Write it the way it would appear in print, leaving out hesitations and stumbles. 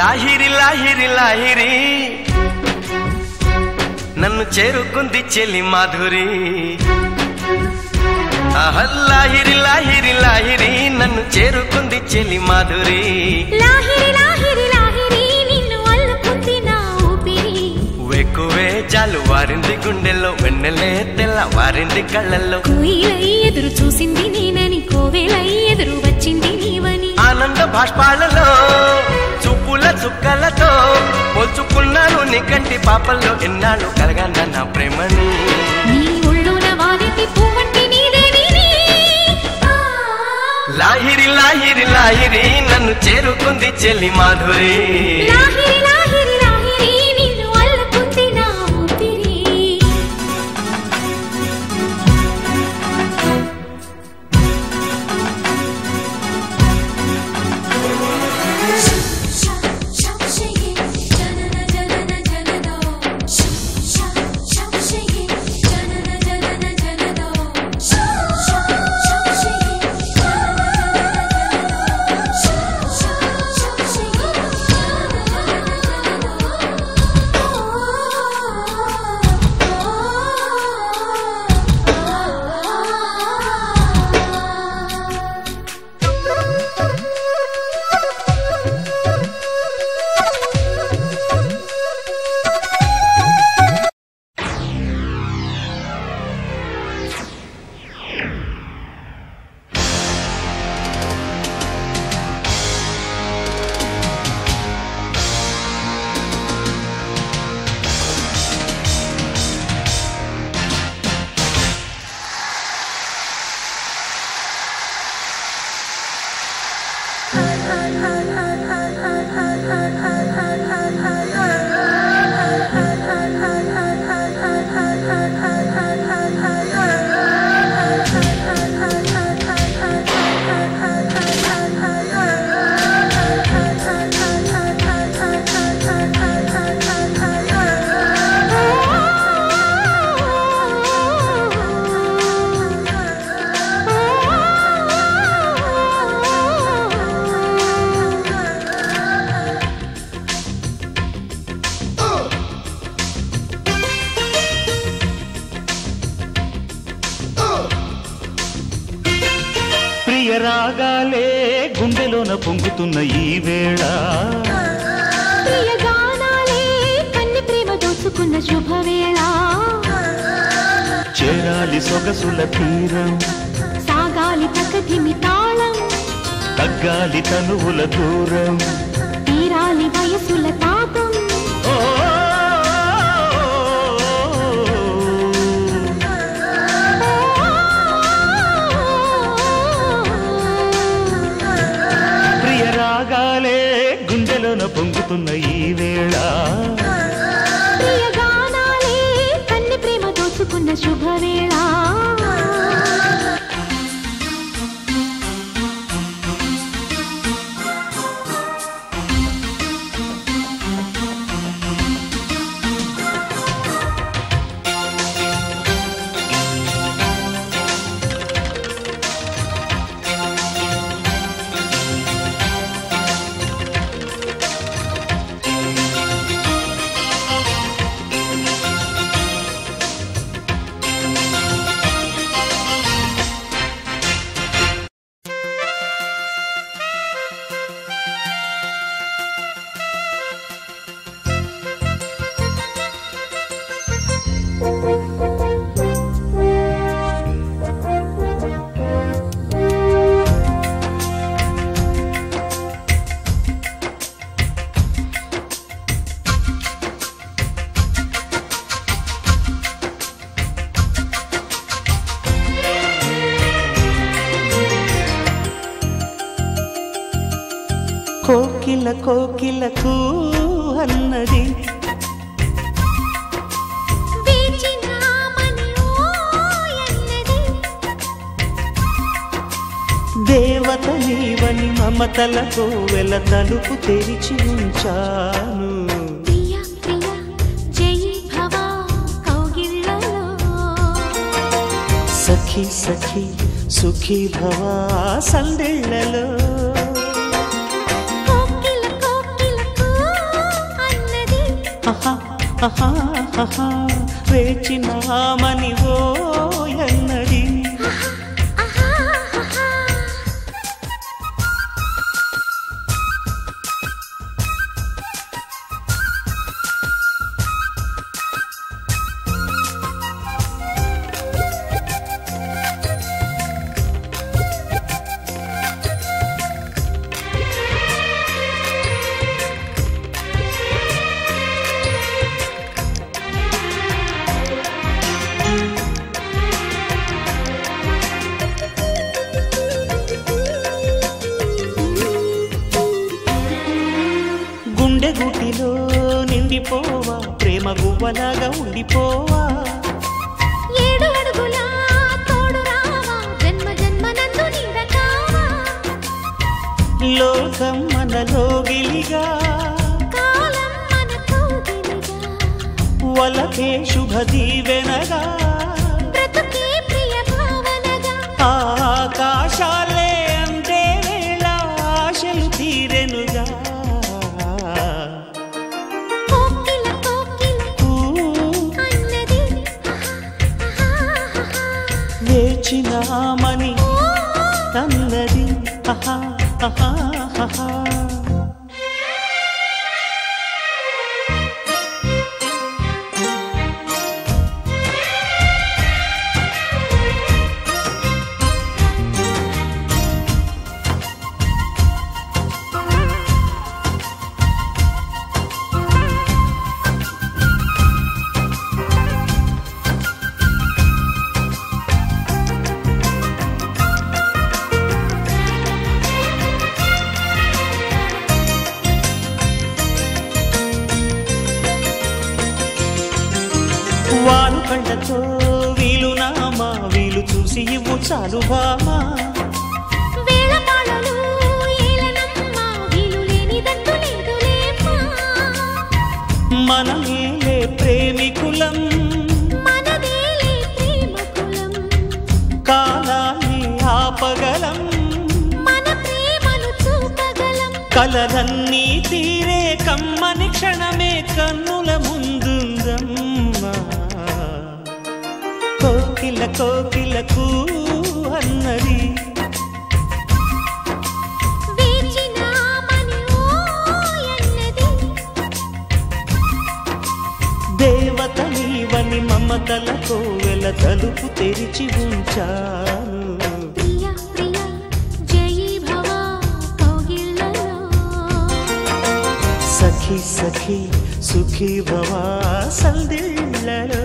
లాహిరి లాహిరి లాహిరి నన్ను చేరుకుంది చెలి మాధురి లాహిరి లాహిరి లాహిరి నన్ను చేరుకుంది చెలి మాధురి లాహిరి లాహిరి లాహిరి నిన్ను అల్లుకుంది నా ఊపిరి వెక్కువే జాలు వారింది గుండెల్లో వెన్నెలే తెల్ల వారింది కళ్ళల్లో కోయిలై ఎదురు చూసింది నేనని కోవెలై ఎదురు వచ్చింది నీవని ఆనంద భాష్పాలలో చూపుల చుక్కలతో పోల్చుకున్నాను నీ కంటి పాపల్లో ఎన్నాళ్ళు కలగన్న నా ప్రేమని నీ ఒళ్ళోన వారిటి పువ్వంటి నీదేవిని లాహిరి లాహిరి లాహిరి నన్ను చేరుకుంది చెలి మాధురి లాహిరి లాహిరి లాహిరి నిన్ను అల్లుకుంది నా ఊపిరి రాగాలే గుండెలోన పొంగుతున్న ఈ వేళ ప్రియ గానాలే కన్ని ప్రేమ దోచుకున్న శుభవేళ చేరాలి సొగసుల తీరం సాగాలి ప్రకృతిమి తాళం తగ్గాలి తనువుల దూరం తీరాలి వయసుల తాపం రాగాలే గుండెలోన పొంగుతున్న ఈ వేళ ప్రియ గానాలే కన్ని ప్రేమ దోచుకున్న శుభవేళ కోకిల కోకిలకు అన్నది దేవత నీవని మమతల కోవెల తలుపు తెరిచి ఉంచాను సఖీ సఖీ సుఖీ భవ సందేళ్లలో వేచినామని ఓయన్నది గుండెగుటిలో నిండిపోవా ప్రేమ గువ్వలాగా ఉండిపోవా 7 అడుగుల తోడు రావా జన్మ జన్మనందు నీడకావా లోకం మనలో గిలిగా కాలం మన కౌగిలిగా వలకే శుభ దీవెనగా బ్రతుకే ప్రియ భావనగా ఆకాశాలే అందే వేళ ఆశలు తీరెనుగా కోకిల కోకిల అన్నది వేచినామని అన్నది వాలు కండతో వీలు నామా వీలు చూసి ఇవ్వు చాలు బామా వేళపాళలు ఏలనమ్మ వీలు లేనిదంటూ లేదులేమ్మా మనమేలే ప్రేమికులం మనదేలే ప్రేమకులం కాలాన్ని ఆపగలం మన ప్రేమను చూపగలం కలలన్నీ తీరే కమ్మని క్షణమే కన్నుల ముందుందమ్మా కోకిల కోకిలకు అన్నది వేచినామని ఓయన్నది దేవత నీవని మమతల కోవెల తలుపు తెరిచి ఉంచాను ప్రియ ప్రియ జయి భవ కౌగిళ్ళలో సఖి సఖి సుఖీ భవా సందిళ్ళలో